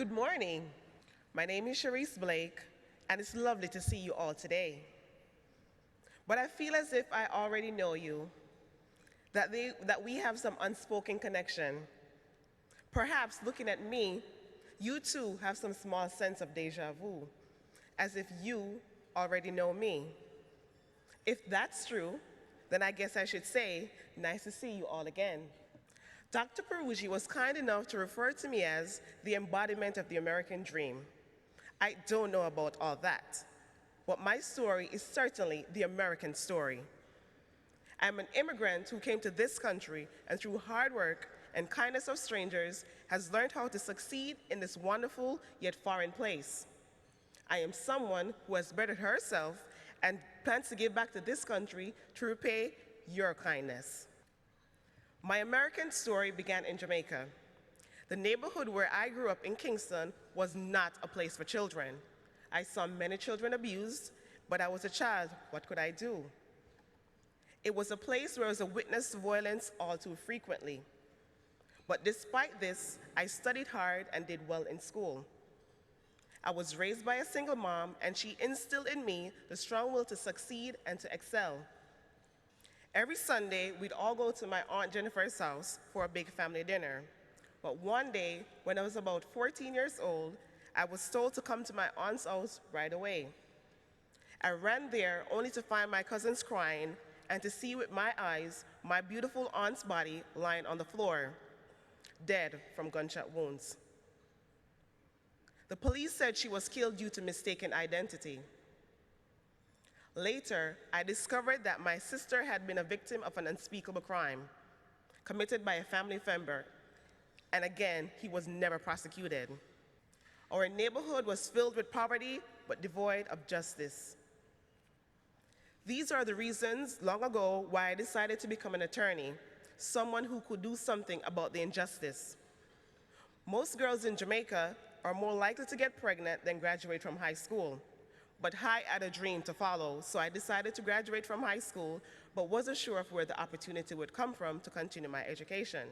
Good morning. My name is Shereece Blake, and it's lovely to see you all today. But I feel as if I already know you, that we have some unspoken connection. Perhaps looking at me, you too have some small sense of deja vu, as if you already know me. If that's true, then I guess I should say, nice to see you all again. Dr. Peruggi was kind enough to refer to me as the embodiment of the American dream. I don't know about all that, but my story is certainly the American story. I'm an immigrant who came to this country and through hard work and kindness of strangers has learned how to succeed in this wonderful yet foreign place. I am someone who has bettered herself and plans to give back to this country to repay your kindness. My American story began in Jamaica. The neighborhood where I grew up in Kingston was not a place for children. I saw many children abused, but I was a child. What could I do? It was a place where I was a witness to violence all too frequently. But despite this, I studied hard and did well in school. I was raised by a single mom, and she instilled in me the strong will to succeed and to excel. Every Sunday, we'd all go to my Aunt Jennifer's house for a big family dinner. But one day, when I was about 14 years old, I was told to come to my aunt's house right away. I ran there only to find my cousins crying and to see with my eyes my beautiful aunt's body lying on the floor, dead from gunshot wounds. The police said she was killed due to mistaken identity. Later, I discovered that my sister had been a victim of an unspeakable crime committed by a family member, and again, he was never prosecuted. Our neighborhood was filled with poverty, but devoid of justice. These are the reasons long ago why I decided to become an attorney, someone who could do something about the injustice. Most girls in Jamaica are more likely to get pregnant than graduate from high school. But I had a dream to follow, so I decided to graduate from high school, but wasn't sure of where the opportunity would come from to continue my education.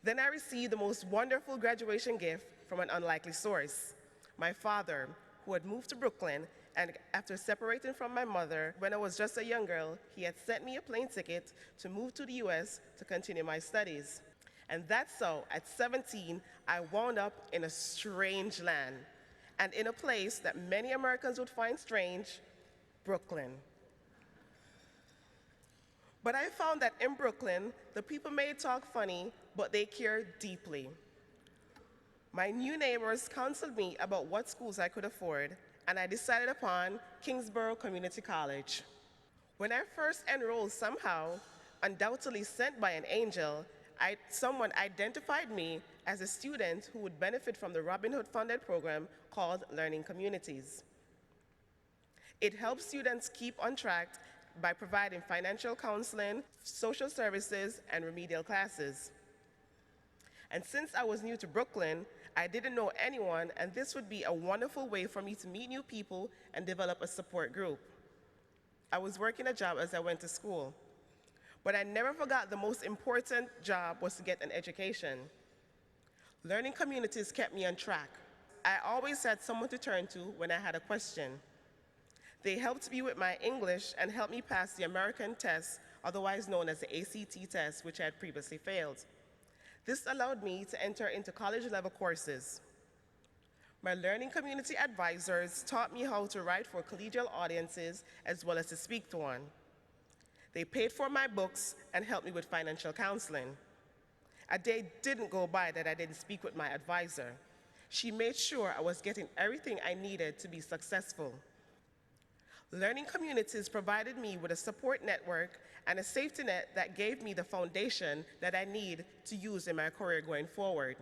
Then I received the most wonderful graduation gift from an unlikely source. My father, who had moved to Brooklyn, and after separating from my mother when I was just a young girl, he had sent me a plane ticket to move to the US to continue my studies. And that's how, at 17, I wound up in a strange land, and in a place that many Americans would find strange, Brooklyn. But I found that in Brooklyn, the people may talk funny, but they care deeply. My new neighbors counseled me about what schools I could afford, and I decided upon Kingsborough Community College. When I first enrolled somehow, undoubtedly sent by an angel, someone identified me as a student who would benefit from the Robin Hood-funded program called Learning Communities. It helps students keep on track by providing financial counseling, social services, and remedial classes. And since I was new to Brooklyn, I didn't know anyone, and this would be a wonderful way for me to meet new people and develop a support group. I was working a job as I went to school. But I never forgot the most important job was to get an education. Learning Communities kept me on track. I always had someone to turn to when I had a question. They helped me with my English and helped me pass the American test, otherwise known as the ACT test, which I had previously failed. This allowed me to enter into college-level courses. My Learning Community advisors taught me how to write for collegial audiences as well as to speak to one. They paid for my books and helped me with financial counseling. A day didn't go by that I didn't speak with my advisor. She made sure I was getting everything I needed to be successful. Learning Communities provided me with a support network and a safety net that gave me the foundation that I need to use in my career going forward.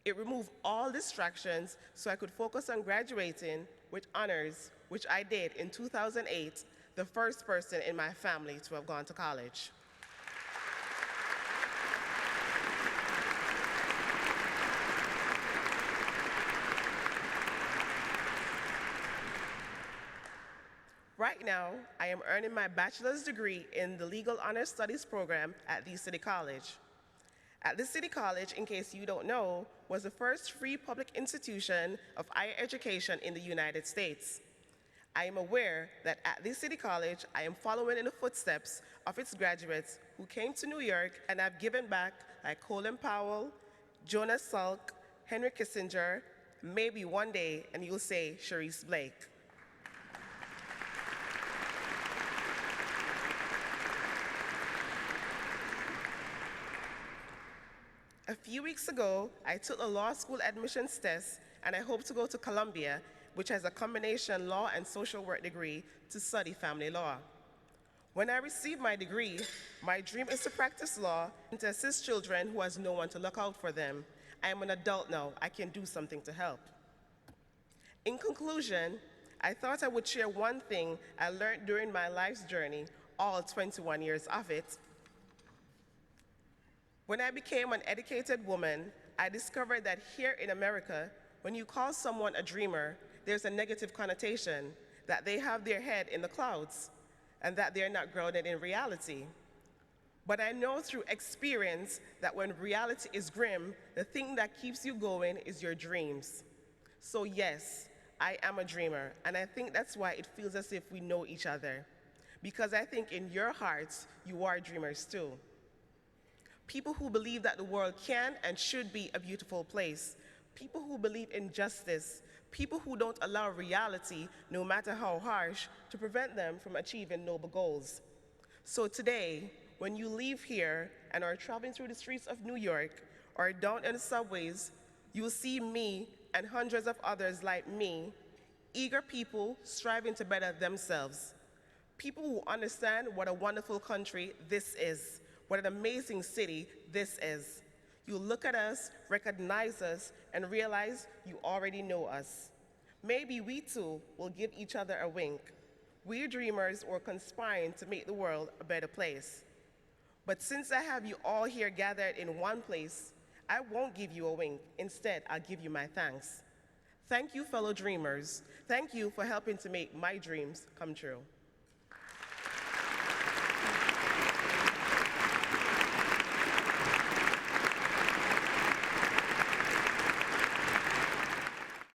It removed all distractions so I could focus on graduating with honors, which I did in 2008, the first person in my family to have gone to college. Right now, I am earning my bachelor's degree in the Legal Honors Studies program at Lee City College. At this city college, in case you don't know, was the first free public institution of higher education in the United States. I am aware that at this city college, I am following in the footsteps of its graduates who came to New York and have given back, like Colin Powell, Jonas Salk, Henry Kissinger, maybe one day, and you'll say Shereece Blake. A few weeks ago, I took a law school admissions test, and I hope to go to Columbia, which has a combination law and social work degree, to study family law. When I receive my degree, my dream is to practice law and to assist children who has no one to look out for them. I am an adult now. I can do something to help. In conclusion, I thought I would share one thing I learned during my life's journey, all 21 years of it. When I became an educated woman, I discovered that here in America, when you call someone a dreamer, there's a negative connotation that they have their head in the clouds and that they're not grounded in reality. But I know through experience that when reality is grim, the thing that keeps you going is your dreams. So yes, I am a dreamer, and I think that's why it feels as if we know each other. Because I think in your hearts, you are dreamers too. People who believe that the world can and should be a beautiful place. People who believe in justice. People who don't allow reality, no matter how harsh, to prevent them from achieving noble goals. So today, when you leave here and are traveling through the streets of New York or down in the subways, you will see me and hundreds of others like me, eager people striving to better themselves. People who understand what a wonderful country this is, what an amazing city this is. You look at us, recognize us, and realize you already know us. Maybe we too will give each other a wink. We're dreamers who are conspiring to make the world a better place. But since I have you all here gathered in one place, I won't give you a wink. Instead, I'll give you my thanks. Thank you, fellow dreamers. Thank you for helping to make my dreams come true.